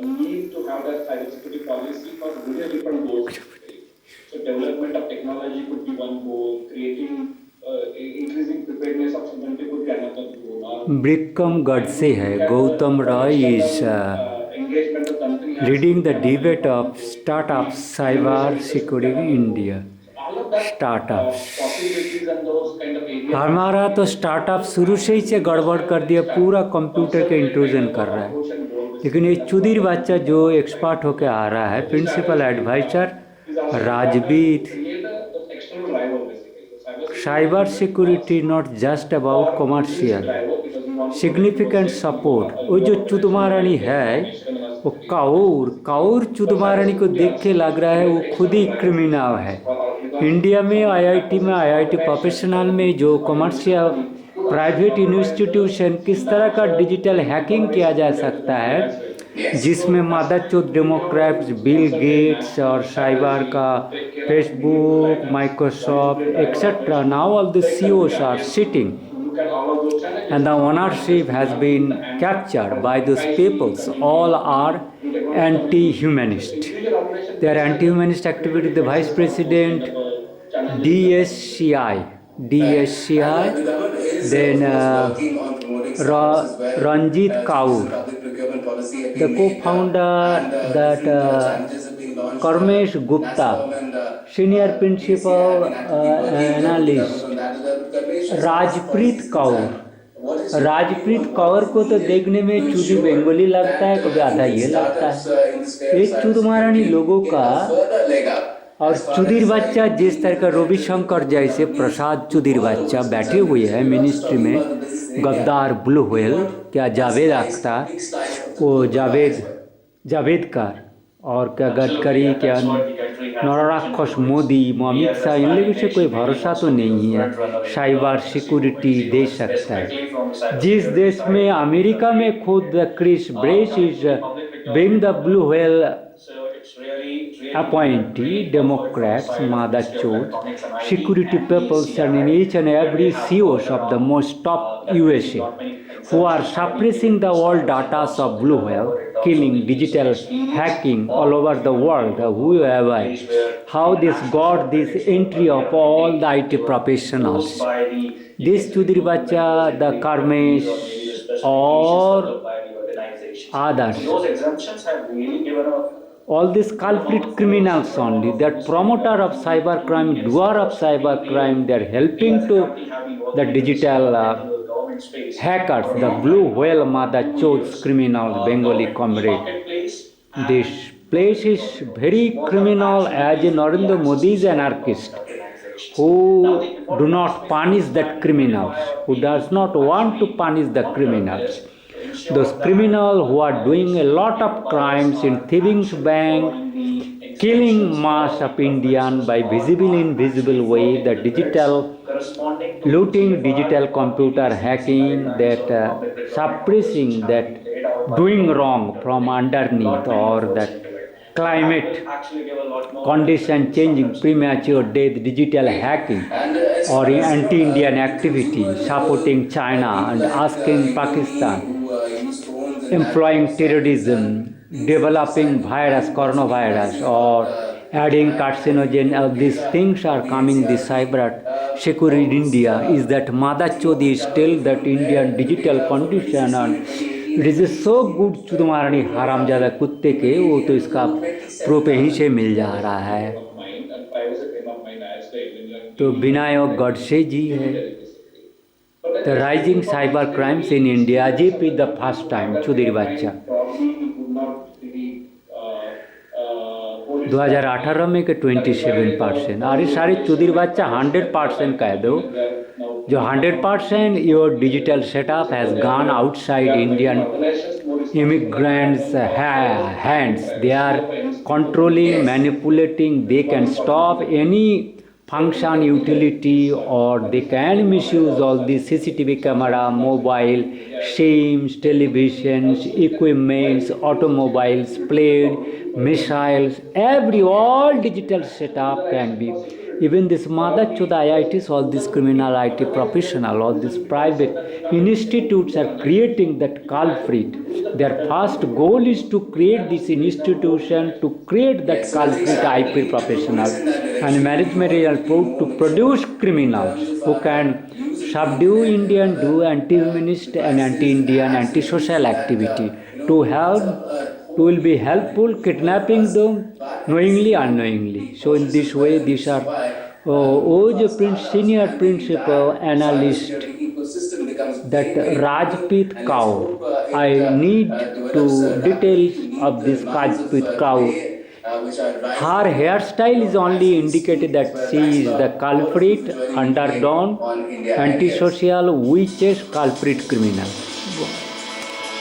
need to have that cybersecurity policy for various different goals. Basically. So development of technology could be one goal, creating increasing preparedness of society could be another goal. Brickam Godse hai. Gautam Roy is engagement of country leading the debate of startups, cyber security in India. possibilities and those kind of areas. हमारा तो startup शुरू से ही से गड़बड़ कर दिया, पूरा computer के इंट्रूजन कर रहा है। लेकिन ये चुदीर बच्चा जो एक्सपर्ट होके आ रहा है, principal adviser Rajveer, cyber security not just about commercial significant support. वो जो चुदमारानी है वो काउर चुदमारानी को देख के लग रहा है वो खुद ही क्रिमिनल है। इंडिया में आईआईटी प्रोफेशनल में जो कमर्शियल प्राइवेट इंस्टीट्यूशन किस तरह का डिजिटल हैकिंग किया जा सकता है, जिसमें मादाचोद डेमोक्रेट्स, बिल गेट्स और साइबर का Facebook, Microsoft etcetera, now all the CEOs are sitting and the ownership has been captured by those peoples. All are anti-humanist. They are anti-humanist activity. The Vice President, DSCI, then Ranjit Kaur, the co-founder, that Karmesh Gupta, senior principal analyst, Rajpreet Kaur को तो देखने में चुदी बंगाली लगता है, कभी आधा ये लगता है। एक चुद महारानी लोगों का और चुदीर बच्चा जिस तरह का रविशंकर जैसे प्रसाद चुदीर बच्चा बैठे हुए हैं मिनिस्ट्री में, गद्दार ब्लू व्हेल, क्या जावेद अख्तर, वो जावेदकर और क्या गडकरी, क्या नराक्षस मोदी, अमित शाह, इन लोगों से कोई भरोसा तो नहीं है साइबर सिक्योरिटी दे सकता है। जिस देश में अमेरिका में खुद Chris Brace is being the blue whale appointee, Democrats, Madachod, security peoples and in each and every CEOs of the most top USA who are suppressing the world data of blue whale, killing, digital hacking all over the world, whoever, how this got this entry of all the IT professionals. This Chudri Bacha, the Karmesh or others. Those exemptions have really given a all these culprit criminals only, that promoter of cybercrime, doer of cybercrime, they are helping to the digital hackers, the blue whale mother chose criminals, Bengali comrade. This place is very criminal, as Narendra Modi is an anarchist who do not punish that criminals, who does not want to punish the criminals. Those criminals who are doing a lot of crimes in thieving bank, killing mass of Indian by visible invisible way, the digital looting, digital computer hacking, that suppressing, that doing wrong from underneath, or that climate condition changing, premature death, digital hacking, or anti-Indian activity, supporting China and asking Pakistan, employing terrorism, developing virus, coronavirus, or adding carcinogen. All these things are coming, the cyber security in India, is that Mother Chodi is still that Indian digital condition, and it is so good चुदमारानी हरामजादा कुत्ते के, वो तो इसका proof यहीं से मिल जा रहा है। तो विनायक गडसे जी है। The rising cyber crimes in India, Ajip is the first time, चुदीर बच्चा 2018 में के 27%, अरे सारे चुदीर बच्चा 100% कह दो, जो 100% your digital setup has gone outside Indian immigrants' hands. They are controlling, manipulating, they can stop any function utility, or they can misuse all the CCTV camera, mobile, SIMs, televisions, equipments, automobiles, plane, missiles, all digital setup can be Even this Madachudha IITs, all these criminal IT professional, all these private institutes are creating that culprit. Their first goal is to create this institution, to create that culprit IP professional and managerial to produce criminals who can subdue Indian, do anti-humanist and anti-Indian, anti-social activity to help, to will be helpful, kidnapping them knowingly, unknowingly. So in this way, these are senior principal analyst that Rajpreet Kaur. I need to details of this Rajpreet Kaur. Her hairstyle is only indicated that she is the culprit, underdone, antisocial, witches, culprit criminal.